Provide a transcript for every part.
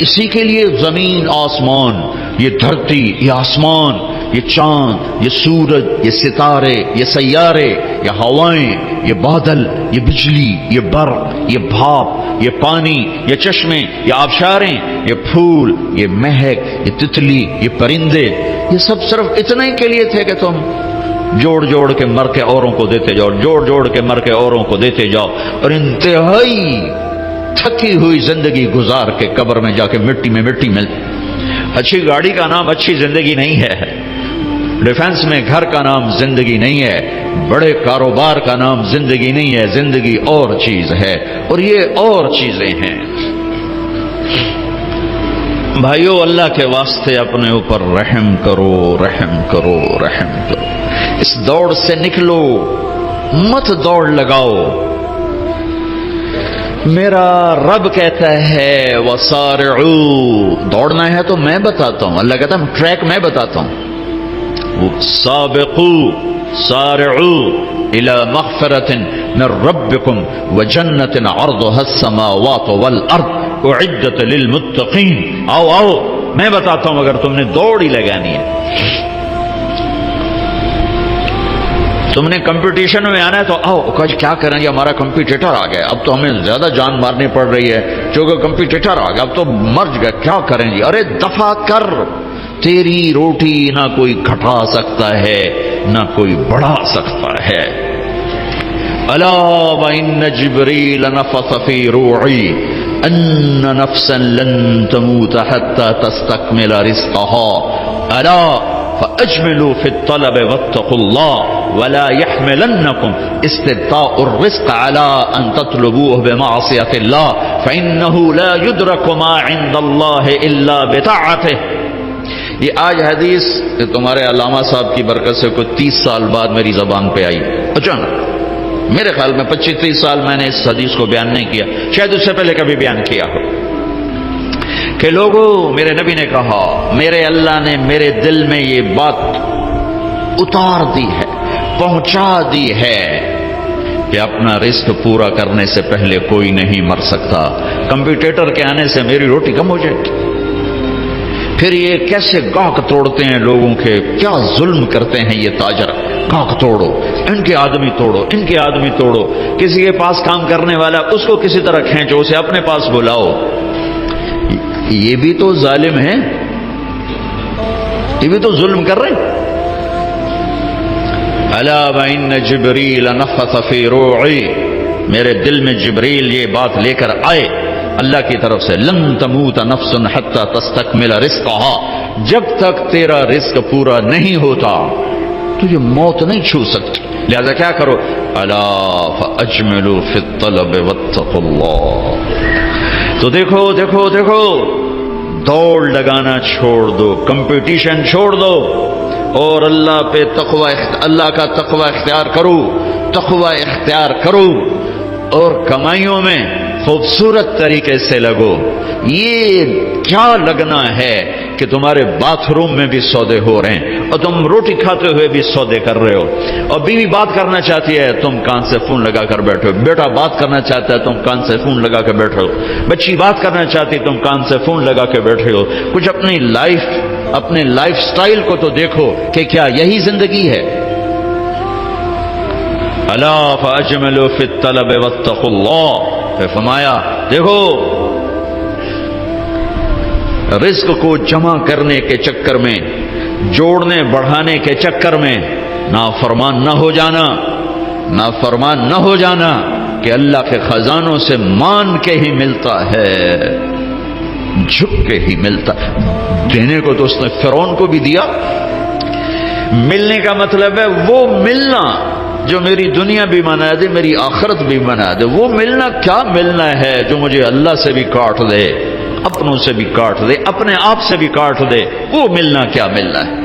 اسی کے لیے زمین آسمان، یہ دھرتی، یہ آسمان، یہ چاند، یہ سورج، یہ ستارے، یہ سیارے، یہ ہوائیں، یہ بادل، یہ بجلی، یہ برق، یہ بھاپ، یہ پانی، یہ چشمے، یہ آبشاریں، یہ پھول، یہ مہک، یہ تتلی، یہ پرندے، یہ سب صرف اتنا ہی کے لیے تھے کہ تم جوڑ جوڑ کے مر کے اوروں کو دیتے جاؤ، جوڑ جوڑ کے مر کے اوروں کو دیتے جاؤ، اور انتہائی تھکی ہوئی زندگی گزار کے قبر میں جا کے مٹی میں مل۔ اچھی گاڑی کا نام اچھی زندگی نہیں ہے، ڈیفنس میں گھر کا نام زندگی نہیں ہے، بڑے کاروبار کا نام زندگی نہیں ہے، زندگی اور چیز ہے، اور یہ اور چیزیں ہیں۔ بھائیو، اللہ کے واسطے اپنے اوپر رحم کرو، رحم کرو، رحم کرو۔ اس دوڑ سے نکلو، مت دوڑ لگاؤ۔ میرا رب کہتا ہے وَسَارِعُوا، دوڑنا ہے تو میں بتاتا ہوں، اللہ کہتا ہے ٹریک میں بتاتا ہوں۔ سابقوا سارعوا الى مغفرة من ربكم وجنة عرضها السماوات والارض اعدت للمتقین۔ آؤ آؤ، میں بتاتا ہوں، اگر تم نے دوڑ ہی لگانی ہے، تم نے کمپٹیشن میں آنا ہے تو آؤ۔ کیا کریں گے، ہمارا کمپیٹیٹر آ گیا، اب تو ہمیں زیادہ جان مارنی پڑ رہی ہے کیونکہ کمپیٹیٹر آ گیا، اب تو مر گیا، کیا کریں گے؟ ارے دفع کر، تیری روٹی نہ کوئی گھٹا سکتا ہے نہ کوئی بڑھا سکتا ہے۔ الا وان جبریل نفث فی روعی ان نفسا لن تموت حتى تستكمل رزقها الا فاجملوا في الطلب واتقوا الله ولا يحملنكم استبطاء الرزق على ان تطلبوه بمعصية الله فانه لا يدرك ما عند الله الا بطاعته۔ یہ آج حدیث تمہارے علامہ صاحب کی برکت سے کوئی 30 سال بعد میری زبان پہ آئی اچانک۔ میرے خیال میں 25-30 سال میں نے اس حدیث کو بیان نہیں کیا، شاید اس سے پہلے کبھی بیان کیا ہو کہ لوگوں، میرے نبی نے کہا، میرے اللہ نے میرے دل میں یہ بات اتار دی ہے، پہنچا دی ہے کہ اپنا رزق پورا کرنے سے پہلے کوئی نہیں مر سکتا۔ کمپیٹیٹر کے آنے سے میری روٹی کم ہو جائے گی۔ پھر یہ کیسے گاہک توڑتے ہیں لوگوں کے، کیا ظلم کرتے ہیں یہ تاجر، گاہک توڑو، ان کے آدمی توڑو، ان کے آدمی توڑو، کسی کے پاس کام کرنے والا اس کو کسی طرح کھینچو، اسے اپنے پاس بلاؤ۔ یہ بھی تو ظالم ہیں، یہ بھی تو ظلم کر رہے ہیں۔ الا وان جبریل نفث فی روعی، میرے دل میں جبریل یہ بات لے کر آئے اللہ کی طرف سے، لن تموت نفس حتی تستکمل رزقها، جب تک تیرا رزق پورا نہیں ہوتا تجھے موت نہیں چھو سکتی، لہذا کیا کرو، الا فاجملوا فی الطلب واتقوا اللہ۔ تو دیکھو دیکھو دیکھو، دوڑ لگانا چھوڑ دو، کمپٹیشن چھوڑ دو، اور اللہ پہ تقوی، اللہ کا تقوی اختیار کرو، تقوی اختیار کرو، اور کمائیوں میں خوبصورت طریقے سے لگو۔ یہ کیا لگنا ہے کہ تمہارے باتھ روم میں بھی سودے ہو رہے ہیں اور تم روٹی کھاتے ہوئے بھی سودے کر رہے ہو، اور بیوی بات کرنا چاہتی ہے تم کان سے فون لگا کر بیٹھے ہو، بیٹا بات کرنا چاہتا ہے تم کان سے فون لگا کے بیٹھے ہو، بچی بات کرنا چاہتی تم کان سے فون لگا کے بیٹھے ہو۔ کچھ اپنے لائف سٹائل کو تو دیکھو کہ کیا یہی زندگی ہے؟ الا فاجملوا فی الطلب واتقوا اللہ، پھر فرمایا دیکھو، رزق کو جمع کرنے کے چکر میں، جوڑنے بڑھانے کے چکر میں نافرمان نہ ہو جانا، نافرمان نہ ہو جانا کہ اللہ کے خزانوں سے مان کے ہی ملتا ہے، جھک کے ہی ملتا۔ دینے کو تو اس نے فرعون کو بھی دیا، ملنے کا مطلب ہے وہ ملنا جو میری دنیا بھی بنا دے، میری آخرت بھی بنا دے۔ وہ ملنا کیا ملنا ہے جو مجھے اللہ سے بھی کاٹ دے، اپنوں سے بھی کاٹ دے، اپنے آپ سے بھی کاٹ دے، وہ ملنا کیا ملنا ہے؟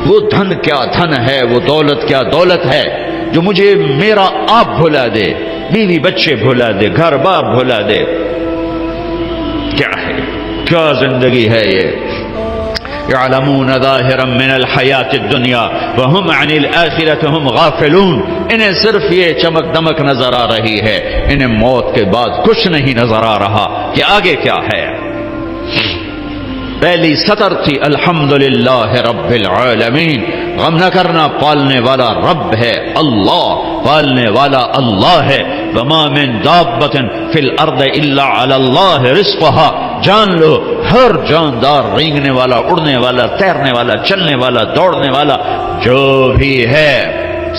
وہ دھن کیا دھن ہے، وہ دولت کیا دولت ہے جو مجھے میرا آپ بھلا دے، بیوی بچے بھلا دے، گھر بار بھلا دے؟ کیا ہے، کیا زندگی ہے یہ؟ يعلمون ظاہرا من الحیات الدنیا وهم عن الآخرة هم غافلون، انہیں صرف یہ چمک دمک نظر آ رہی ہے، انہیں موت کے بعد کچھ نہیں نظر آ رہا کہ آگے کیا ہے۔ پہلی سطر تھی الحمدللہ رب العالمین، غم نہ کرنا، پالنے والا رب ہے اللہ، پالنے والا اللہ ہے۔ وما من دابۃ فی الارض الا علی اللہ رزقها، جان لو ہر جاندار، رینگنے والا، اڑنے والا، تیرنے والا، چلنے والا، دوڑنے والا جو بھی ہے،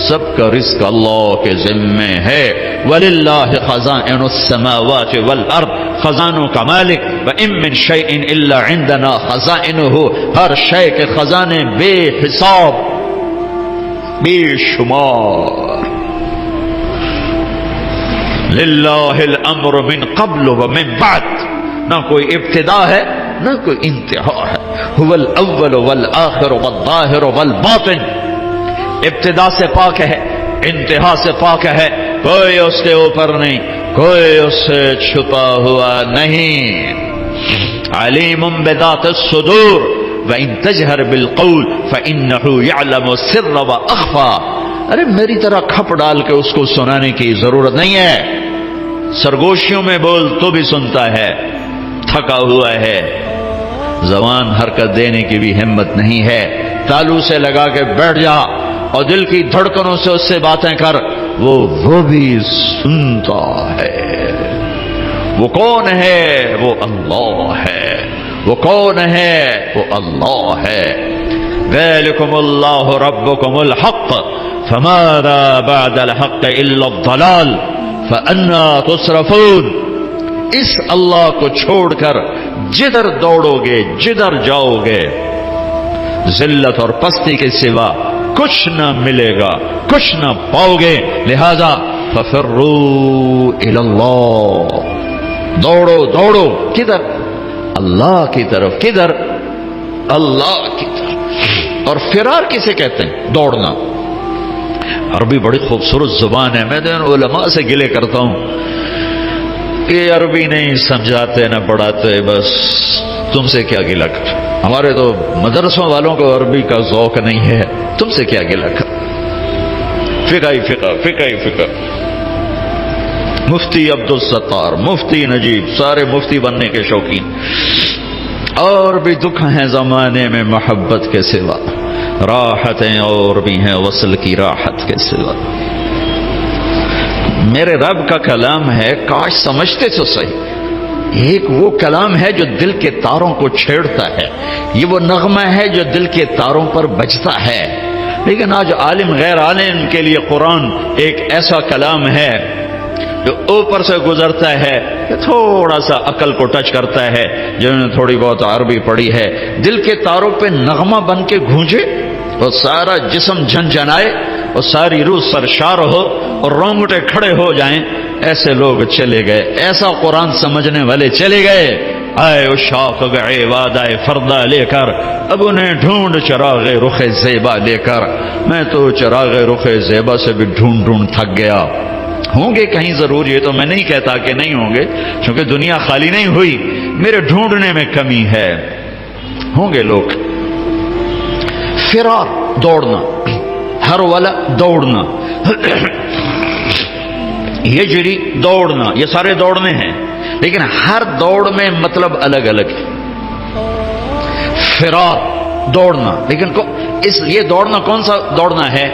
سب کا رزق اللہ کے ذمے ہے۔ وَلِلَّهِ خَزَائِنُ السَّمَاوَاتِ وَالْأَرْضِ، خزانوں کا مالک۔ وَإِن مِّن شَيْءٍ إِلَّا عِندَنَا خَزَائِنُهُ، ہر شے کے خزانے بے حساب بے شمار۔ لِلَّهِ الْأَمْرُ مِن قَبْلُ وَمِن بَعْدُ، نہ کوئی ابتدا ہے نہ کوئی انتہا ہے۔ هُوَ الْأَوَّلُ وَالْآخِرُ وَالظَّاهِرُ وَالْبَاطِنُ، ابتدا سے پاک ہے، انتہا سے پاک ہے، کوئی اس کے اوپر نہیں، کوئی اس سے چھپا ہوا نہیں۔ علیم بذات الصدور وَإِن تَجْهَرْ بِالْقَوْلِ فَإِنَّهُ يَعْلَمُ السِّرَّ وَأَخْفَى، ارے میری طرح کھپ ڈال کے اس کو سنانے کی ضرورت نہیں ہے، سرگوشیوں میں بول تو بھی سنتا ہے، تھکا ہوا ہے، زبان حرکت دینے کی بھی ہمت نہیں ہے، تالو سے لگا کے بیٹھ جا اور دل کی دھڑکنوں سے اس سے باتیں کر، وہ بھی سنتا ہے۔ وہ کون ہے؟ وہ اللہ ہے۔ وہ کون ہے؟ وہ اللہ ہے۔ ذالکم اللہ ربکم الحق فماذا بعد الحق الا الضلال فانا تصرفون، اس اللہ کو چھوڑ کر جدھر دوڑو گے، جدھر جاؤ گے، ذلت اور پستی کے سوا کچھ نہ ملے گا، کچھ نہ پاؤ گے۔ لہذا ففروا الی اللہ، دوڑو دوڑو کدھر؟ اللہ کی طرف۔ کدھر؟ اللہ کی طرف۔ اور فرار کسے کہتے ہیں؟ دوڑنا۔ عربی بڑی خوبصورت زبان ہے، میں تو علماء سے گلے کرتا ہوں، یہ عربی نہیں سمجھاتے نہ پڑھاتے، بس تم سے کیا گلا کر، ہمارے تو مدرسوں والوں کو عربی کا ذوق نہیں ہے، تم سے کیا گلا کر، فقہ ہی فقہ، فقہ ہی فقہ۔ مفتی عبدالستار، مفتی نجیب، سارے مفتی بننے کے شوقین۔ اور بھی دکھ ہیں زمانے میں محبت کے سوا، راحتیں اور بھی ہیں وصل کی راحت کے سوا۔ میرے رب کا کلام ہے، کاش سمجھتے تو صحیح، ایک وہ کلام ہے جو دل کے تاروں کو چھیڑتا ہے، یہ وہ نغمہ ہے جو دل کے تاروں پر بجتا ہے۔ لیکن آج عالم غیر عالم کے لیے قرآن ایک ایسا کلام ہے جو اوپر سے گزرتا ہے، تھوڑا سا عقل کو ٹچ کرتا ہے، جنہوں نے تھوڑی بہت عربی پڑھی ہے، دل کے تاروں پہ نغمہ بن کے گونجے اور سارا جسم جھنجھنائے اور ساری روح سرشار ہو اور رونگٹے کھڑے ہو جائیں، ایسے لوگ چلے گئے، ایسا قرآن سمجھنے والے چلے گئے۔ آئے اشاق گئے وعدہ فردہ لے کر، اب انہیں ڈھونڈ چراغ رخ زیبا لے کر، میں تو چراغ رخ زیبا سے بھی ڈھونڈ ڈھونڈ تھک گیا۔ ہوں گے کہیں ضرور، یہ تو میں نہیں کہتا کہ نہیں ہوں گے، کیونکہ دنیا خالی نہیں ہوئی، میرے ڈھونڈنے میں کمی ہے، ہوں گے لوگ۔ فرار، دوڑنا، ہر والا دوڑنا، یجری دوڑنا، یہ سارے دوڑنے ہیں، لیکن ہر دوڑ میں مطلب الگ الگ ہے۔ فرار دوڑنا، لیکن یہ دوڑنا کون سا دوڑنا ہے؟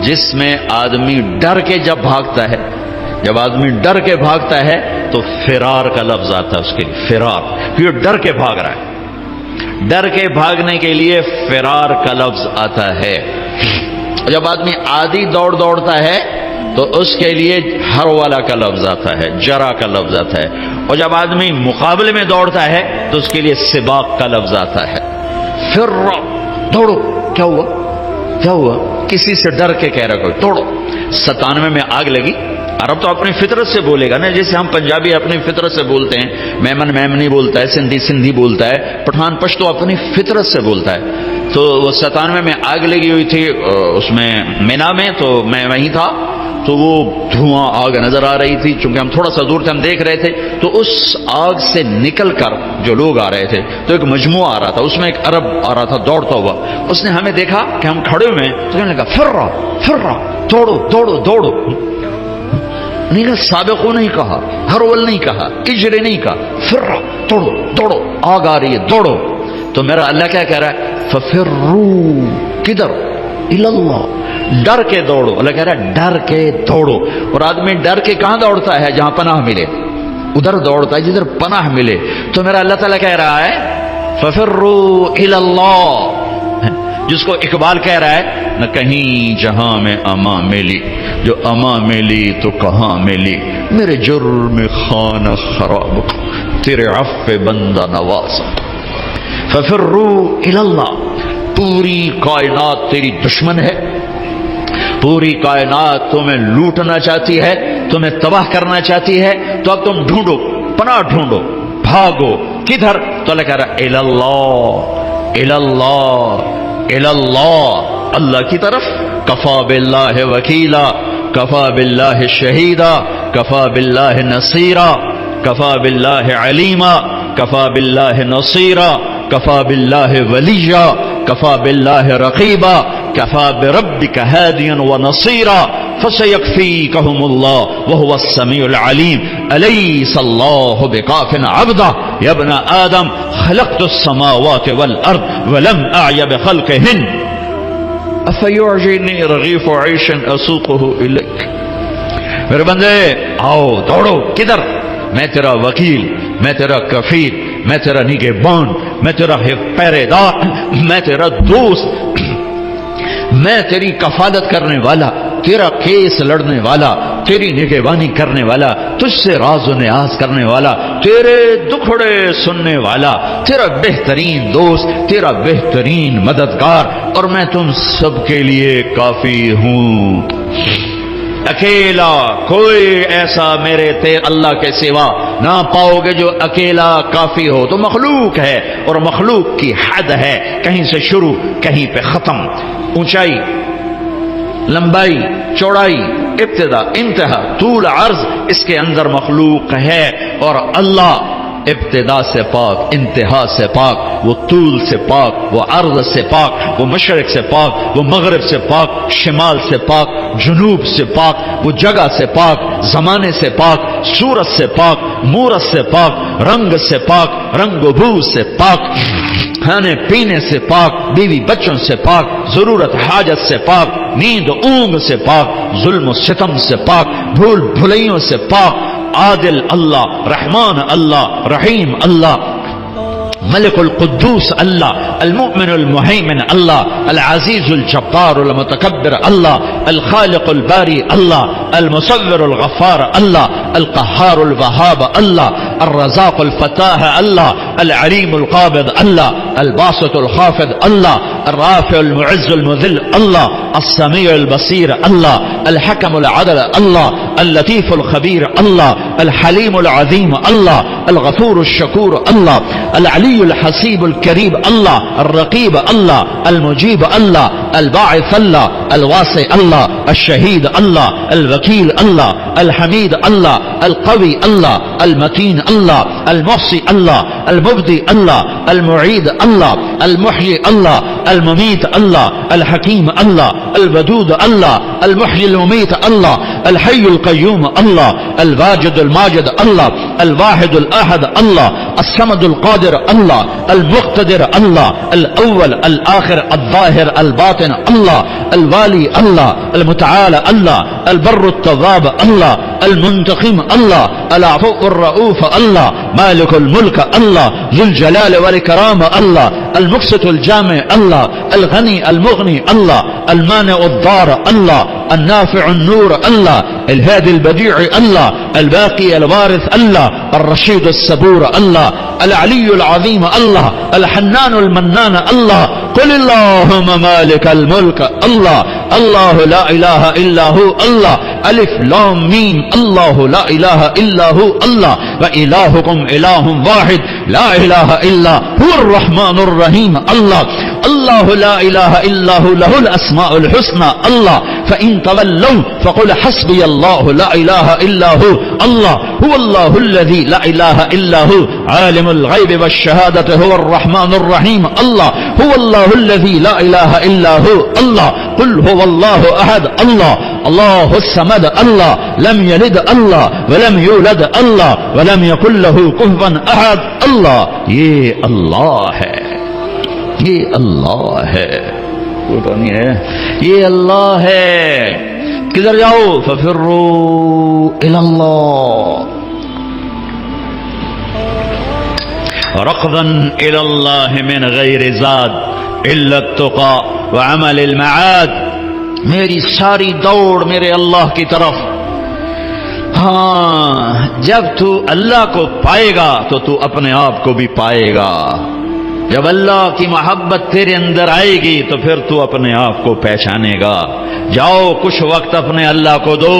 جس میں آدمی ڈر کے جب بھاگتا ہے، جب آدمی ڈر کے بھاگتا ہے تو فرار کا لفظ آتا ہے اس کے لیے، فرار، یہ ڈر کے بھاگ رہا ہے، ڈر کے بھاگنے کے لیے فرار کا لفظ آتا ہے۔ جب آدمی عادی دوڑتا ہے تو اس کے لیے ہر والا کا لفظ آتا ہے، جرا کا لفظ آتا ہے، اور جب آدمی مقابلے میں دوڑتا ہے تو اس کے لیے سباق کا لفظ آتا ہے۔ پھر دوڑو، کیا ہوا کیا ہوا؟ کسی سے ڈر کے کہہ رہا کوئی دوڑو۔ 97 میں آگ لگی، عرب تو اپنی فطرت سے بولے گا نا، جیسے ہم پنجابی اپنی فطرت سے بولتے ہیں، میمن میمنی بولتا ہے، سندھی سندھی بولتا ہے، پٹھان پشتو اپنی فطرت سے بولتا ہے۔ تو وہ 97 میں آگ لگی ہوئی تھی اس میں مینا میں، تو میں وہیں تھا، تو وہ دھواں آگ نظر آ رہی تھی، چونکہ ہم تھوڑا سا دور تھے، ہم دیکھ رہے تھے، تو اس آگ سے نکل کر جو لوگ آ رہے تھے تو ایک مجموعہ آ رہا تھا، اس میں ایک عرب آ رہا تھا دوڑتا ہوا، اس نے ہمیں دیکھا کہ ہم کھڑے ہوئے ہیں تو کہنے لگا پھر رہا دوڑو دوڑو دوڑو، نہیں کہا سابقو نہیں کہا، ہرول نہیں کہا، اجرے نہیں کہا، پھر رہا دوڑو دوڑو۔ آگ آ رہی ہے دوڑو. تو میرا اللہ کیا کہہ رہا ہے؟ ففروا، کدھر؟ اللہ، ڈر کے دوڑو. اللہ کہہ رہا ہے ڈر کے دوڑو. اور آدمی ڈر کے کہاں دوڑتا ہے؟ جہاں پناہ ملے، ادھر دوڑتا ہے جدھر پناہ ملے. تو میرا اللہ تعالیٰ کہہ رہا ہے ففروا الی اللہ، جس کو اقبال کہہ رہا ہے نہ کہیں جہاں میں اما ملی، جو اما ملی تو کہاں ملی، میرے جرم خانہ خراب تیرے عفو بندہ نواز. ففروا الی اللہ. پوری کائنات تیری دشمن ہے، پوری کائنات تمہیں لوٹنا چاہتی ہے، تمہیں تباہ کرنا چاہتی ہے. تو اب تم ڈھونڈو، پناہ ڈھونڈو، بھاگو. کدھر؟ تو اللہ کہہ رہا ہے اللہ، اللہ، اللہ، اللہ کی طرف. کفا باللہ وکیلا، کفا باللہ شہیدا، کفا باللہ نصیرا، کفا باللہ علیما، کفا باللہ نصیرا، کفا باللہ ولیا، کفا باللہ رقیبا، کفا بربک ہادیا ونصیرا، فسیکفیکہم اللہ وہو السمیع العلیم. الیس اللہ بکاف عبدہ یا ابن آدم خلقت السماوات والارض ولم اعی بخلقہن افیعجنی رغیف عیش اسوقہ الیک. میرے بندے آؤ دوڑو. کدھر؟ میں تیرا وکیل، میں تیرا کفیل، میں تیرا نگہبان، میں تیرا پہرے دار، میں تیرا دوست، میں تیری کفالت کرنے والا، تیرا کیس لڑنے والا، تیری نگہبانی کرنے والا، تجھ سے راز و نیاز کرنے والا، تیرے دکھڑے سننے والا، تیرا بہترین دوست، تیرا بہترین مددگار. اور میں تم سب کے لیے کافی ہوں. اکیلا کوئی ایسا میرے اللہ کے سوا نہ پاؤ گے جو اکیلا کافی ہو. تو مخلوق ہے، اور مخلوق کی حد ہے، کہیں سے شروع کہیں پہ ختم. اونچائی، لمبائی، چوڑائی، ابتدا، انتہا، طول، عرض، اس کے اندر مخلوق ہے. اور اللہ ابتدا سے پاک، انتہا سے پاک، وہ طول سے پاک، وہ عرض سے پاک، وہ مشرق سے پاک، وہ مغرب سے پاک، شمال سے پاک، جنوب سے پاک، وہ جگہ سے پاک، زمانے سے پاک، صورت سے پاک، مورت سے پاک، رنگ سے پاک، رنگ و بو سے پاک، کھانے پینے سے پاک، بیوی بچوں سے پاک، ضرورت حاجت سے پاک، نیند اونگ سے پاک، ظلم و ستم سے پاک، بھول بھلائیوں سے پاک. عادل اللہ، رحمان اللہ، رحیم اللہ، ملک القدوس اللہ، المؤمن المہیمن اللہ، العزیز الجبار المتکبر اللہ، الخالق الباری اللہ، المصور الغفار اللہ، القہار الوہاب اللہ، الرزاق الفتاح اللہ، العلیم القابض اللہ، الباسط الخافض اللہ، الرافع المعز المذل اللہ، السمیع البصیر اللہ، الحکم العدل اللہ، اللطیف الخبیر اللہ، الحلیم العظیم اللہ، الغفور الشکور اللہ، العلی الحسیب الکریم اللہ، الرقیب اللہ، المجیب اللہ، الباعث اللہ، الواسع اللہ، الشہید اللہ، الوکیل اللہ، الحمید اللہ، القوی اللہ، المتین اللہ، المحصی اللہ، المبدی اللہ، المعید اللہ، المحیی اللہ، الممیت اللہ، الحکیم اللہ، الودود اللہ، المحیی الممیت اللہ، الحی القیوم اللہ، الواجد الماجد اللہ، الواحد الاحد اللہ، الصمد القادر اللہ، المقتدر اللہ، الاول الآخر الظاہر الباطن اللہ، الوالی اللہ، المتعال اللہ، البر التواب اللہ، المنتقم اللہ، العفو الرؤوف اللہ، مالک الملک اللہ، ذو الجلال والاکرام اللہ، المقسط الجامع اللہ، الغنی المغنی اللہ، المانع الضار اللہ، النافع النور اللہ، الهادي البديع الله، الباقي الوارث الله، الرشيد الصبور الله، العلي العظيم الله، الحنان المنان الله. قل اللهم مالك الملك الله، الله لا إله إلا هو الله، ألف لام ميم، الله لا إله إلا هو الله، وإلهكم إله واحد لا إله إلا هو الرحمن الرحيم الله. اللہ لا الہ الا هو له الاسماء الحسنى اللہ فان تولوا فقل حسبي اللہ لا الہ الا هو اللہ هو اللہ الذي لا الہ الا هو عالم الغیب والشہادة هو الرحمن الرحیم اللہ هو اللہ الذي لا الہ الا هو اللہ قل هو اللہ احد اللہ اللہ الصمد اللہ لم یلد اللہ ولم یولد اللہ ولم یکن له کفوا احد اللہ یہ اللہ ہے یہ اللہ ہے وہ تو نہیں ہے یہ اللہ ہے کدھر جاؤ ففروا الی اللہ رقبا الی اللہ من غیر زاد الا التقى وعمل المعاد میری ساری دوڑ میرے اللہ کی طرف ہاں جب تو اللہ کو پائے گا تو تو اپنے آپ کو بھی پائے گا جب اللہ کی محبت تیرے اندر آئے گی تو پھر تو اپنے آپ کو پہچانے گا جاؤ کچھ وقت اپنے اللہ کو دو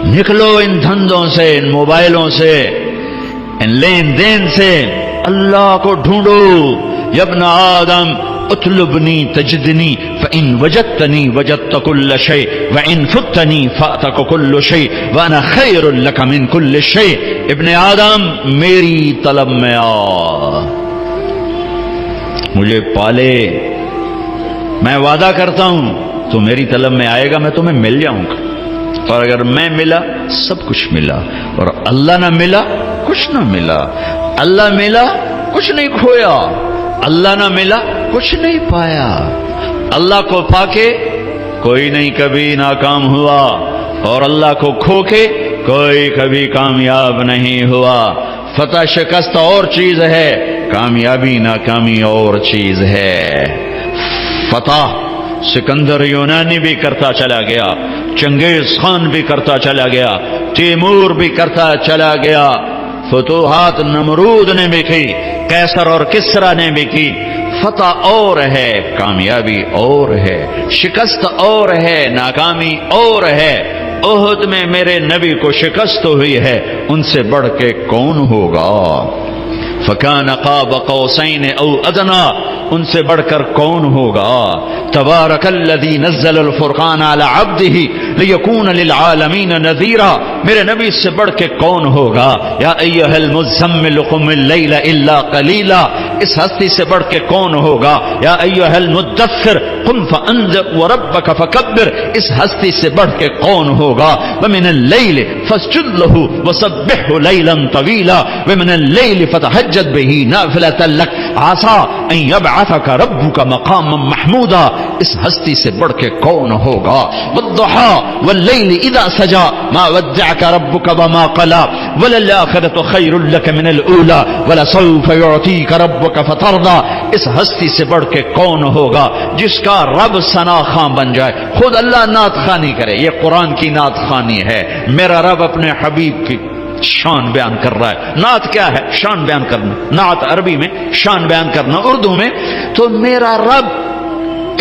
نکلو ان دھندوں سے ان موبائلوں سے ان لین دین سے اللہ کو ڈھونڈو یا ابن آدم اطلبنی تجدنی فإن وجدتنی وجدت كل شيء وإن فتنی فأتك كل شيء وأنا خیر لك من كل شيء ابن آدم میری طلب میں آ مجھے پالے میں وعدہ کرتا ہوں تو میری طلب میں آئے گا میں تمہیں مل جاؤں گا اور اگر میں ملا سب کچھ ملا اور اللہ نہ ملا کچھ نہ ملا اللہ ملا کچھ نہیں کھویا اللہ نہ ملا کچھ نہیں پایا اللہ کو پا کے کوئی نہیں کبھی ناکام ہوا اور اللہ کو کھو کے کوئی کبھی کامیاب نہیں ہوا فتح شکست اور چیز ہے کامیابی ناکامی اور چیز ہے فتح سکندر یونانی بھی کرتا چلا گیا چنگیز خان بھی کرتا چلا گیا تیمور بھی کرتا چلا گیا فتوحات نمرود نے بھی کی قیصر اور کسرا نے بھی کی فتح اور ہے کامیابی اور ہے شکست اور ہے ناکامی اور ہے احد میں میرے نبی کو شکست ہوئی ہے ان سے بڑھ کے کون ہوگا فکان قاب قوسین او ادنا ان سے بڑھ کر کون ہوگا تبارک الذی نزل الفرقان علی عبدہ لیکون للعالمین نذیرا میرے نبی سے بڑھ کے کون ہوگا یا ایھا المزمل قم اللیل الا قلیلا اس ہستی سے بڑھ کے کون ہوگا یا ایھا المدثر قم فانذر وربک فکبر اس ہستی سے بڑھ کے کون ہوگا ومن اللیل فاسجد له وسبحه لیلا طویلا ومن اللیل فتہجد به نافلۃ لک عسى ان یبعثک ربک مقاما محمودا اس ہستی سے بڑھ کے کون ہوگا والضحى واللیل اذا سجى ما ودعک ربک وما قلى وللآخرۃ خیر لک من الاولى ولسوف یعطیک ربک فترضى اس ہستی سے بڑھ کے کون ہوگا جس کا رب ثنا خواں بن جائے خود اللہ نعت خوانی کرے یہ قرآن کی نعت خوانی ہے میرا رب اپنے حبیب کی شان بیان کر رہا ہے نعت کیا ہے شان بیان کرنا نعت عربی میں شان بیان کرنا اردو میں تو میرا رب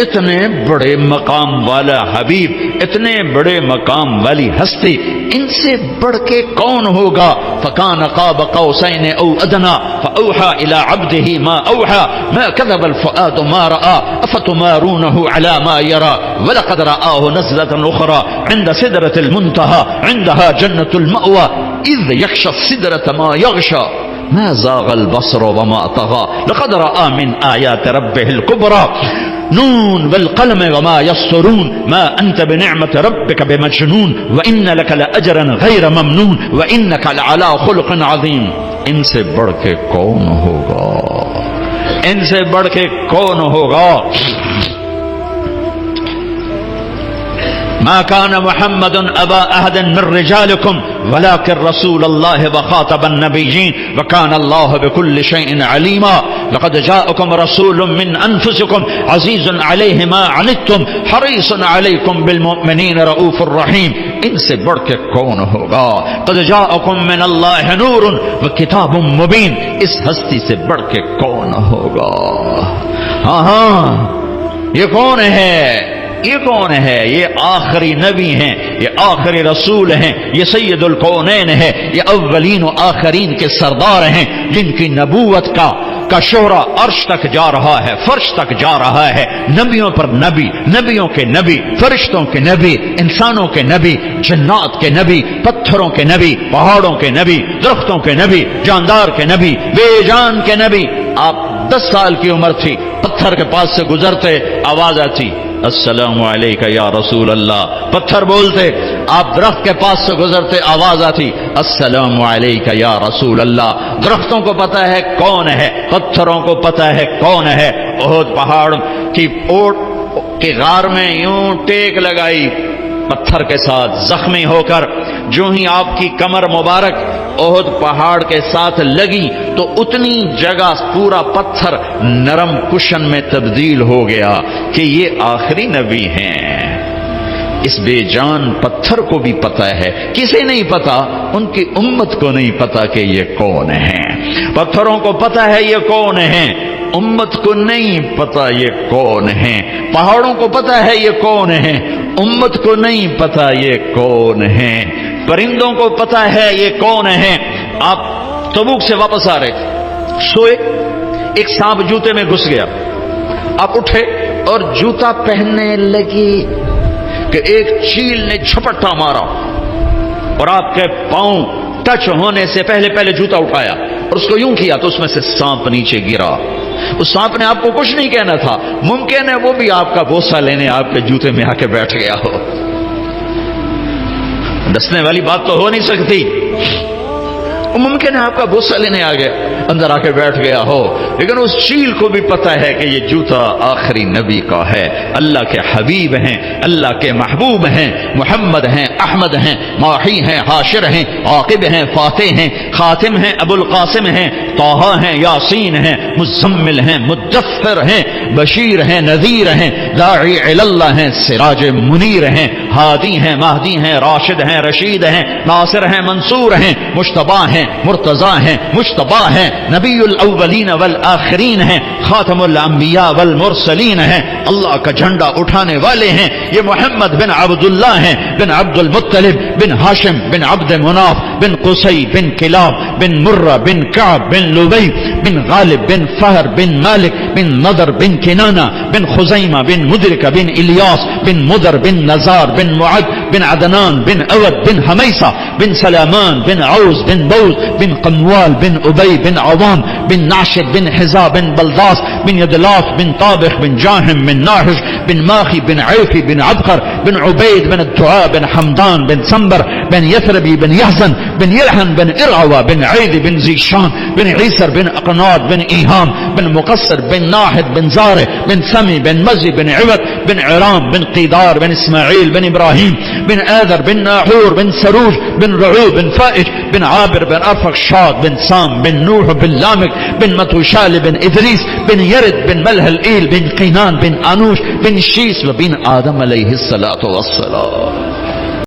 اتنے بڑے مقام والا حبیب اتنے بڑے مقام والی ہستی ان سے بڑھ کے کون ہوگا فکان قاب قوسین او ادنا فاوحى الى عبده ما اوحى ما كذب الفؤاد ما راى افتمارونه على ما يرى ولقد رآه نزلة اخرى عند سدرة المنتهى عندها جنة المأوى اذ يغشى السدرة ما يغشى ما زاغ البصر وما طغى لقد رأى من آيات ربه الكبرى نون والقلم وما يسطرون ما أنت بنعمة ربك بمجنون وإن لك لأجرا غير ممنون وإنك لعلى خلق عظيم ان سے بڑھ کے کون ہوگا ان سے بڑھ کے کون ہوگا ما كان محمد أبا أحد من رجالكم ولكن رسول الله وخاتم النبيين وكان الله بكل شيء عليما لقد جاءكم رسول من أنفسكم عزيز عليه ما عنتم حريص عليكم بالمؤمنين رؤوف رحيم ان سے بڑھ کے کون ہوگا قد جاءكم من الله نور وكتاب مبين اس ہستی سے بڑھ کے کون ہوگا ہاں یہ کون ہے یہ کون ہے یہ آخری نبی ہیں یہ آخری رسول ہیں یہ سید الکونین ہے یہ اولین و آخرین کے سردار ہیں جن کی نبوت کا کا شہرہ عرش تک جا رہا ہے، فرش تک جا رہا ہے، نبیوں پر نبی، نبیوں کے نبی، فرشتوں کے نبی، انسانوں کے نبی، جنات کے نبی، پتھروں کے نبی، پہاڑوں کے نبی، درختوں کے نبی، جاندار کے نبی، بے جان کے نبی. آپ 10 سال کی عمر تھی، پتھر کے پاس سے گزرتے، آواز آتی السلام علیکہ یا رسول اللہ، پتھر بولتے. آپ درخت کے پاس سے گزرتے، آواز آتی السلام علیکہ یا رسول اللہ. درختوں کو پتا ہے کون ہے، پتھروں کو پتا ہے کون ہے. احد پہاڑ کی اوٹ کے غار میں یوں ٹیک لگائی پتھر کے ساتھ، زخمی ہو کر جو ہی آپ کی کمر مبارک احد پہاڑ کے ساتھ لگی تو اتنی جگہ پورا پتھر نرم کشن میں تبدیل ہو گیا کہ یہ آخری نبی ہیں. اس بے جان پتھر کو بھی پتا ہے، کسے نہیں پتا؟ ان کی امت کو نہیں پتا کہ یہ کون ہیں. پتھروں کو پتا ہے یہ کون ہیں، امت کو نہیں پتا یہ کون ہیں. پہاڑوں کو پتا ہے یہ کون ہیں، امت کو نہیں پتا یہ کون ہیں. پرندوں کو پتا ہے یہ کون ہیں. آپ تبوک سے واپس آ رہے، سوئے، ایک سانپ جوتے میں گھس گیا. آپ اٹھے اور جوتا پہننے لگی کہ ایک چیل نے جھپٹا مارا اور آپ کے پاؤں ٹچ ہونے سے پہلے جوتا اٹھایا اور اس کو یوں کیا تو اس میں سے سانپ نیچے گرا. اس سانپ نے آپ کو کچھ نہیں کہنا تھا، ممکن ہے وہ بھی آپ کا بوسہ لینے آپ کے جوتے میں آ کے بیٹھ گیا ہو. ڈسنے والی بات تو ہو نہیں سکتی، ممکن ہے آپ کا بوسہ لینے آ گیا، اندر آ کے بیٹھ گیا ہو. لیکن اس چیل کو بھی پتا ہے کہ یہ جوتا آخری نبی کا ہے. اللہ کے حبیب ہیں، اللہ کے محبوب ہیں، محمد ہیں، احمد ہیں، ماحی ہیں، حاشر ہیں، عاقب ہیں، فاتح ہیں، خاتم ہیں، ابو القاسم ہیں، طہ ہیں، یاسین ہیں، مزمل ہیں، مدثر ہیں، بشیر ہیں، نذیر ہیں، داعی الی اللہ ہیں، سراج منیر ہیں، ہادی ہیں، مہدی ہیں، راشد ہیں، رشید ہیں، ناصر ہیں، منصور ہیں، مجتبی ہیں، مرتضی ہیں، مجتبی ہیں، نبی الاولین والآخرین ہیں، خاتم الانبیاء والمرسلین ہیں، اللہ کا جھنڈا اٹھانے والے ہیں. یہ محمد بن عبداللہ ہیں، بن عبد المطلب، بن ہاشم، بن عبد مناف، بن قصی، بن کلاب، بن مرہ، بن کعب، بن لبی، بن غالب، بن فہر، بن مالک، بن نضر، بن کنانہ، بن خزیمہ، بن مدرکہ، بن الیاس، بن مدر، بن نزار، بن معد، بن عدنان، بن اود، بن حمیسہ، بن سلامان، بن عوز، بن بوز، بن قموال، بن ابی، بن عوام، بن ناشد، بن حزا، بن بلداس، بن یدلاف، بن طابخ، بن جاہم، بن ناحش، بن ماخی، بن عیفی، بن عبقر، بن عبید، بن الدعاء، بن حمدان، بن سنبر، بن یثربی، بن یحزن، بن یلحن، بن ارعوى، بن عید، بن زیشان، بن عیسر، بن اقناد، بن ایہام، بن مقصر، بن ناحد، بن زارع، بن سمی، بن مزی، بن عوت، بن عرام، بن قیدار، بن اسماعیل، بن ابراہیم، بن آذر، بن ناحور، بن سروج، بن رعوب، بن فائج، بن عابر، بن ارفق شاد، بن سام، بن نوح، بن لامک، بن متوشال، بن ادریس، بن یرد، بن ملهلئیل، بن قینان، بن انوش، بن شیس و بن آدم علیہ الصلاۃ والسلام.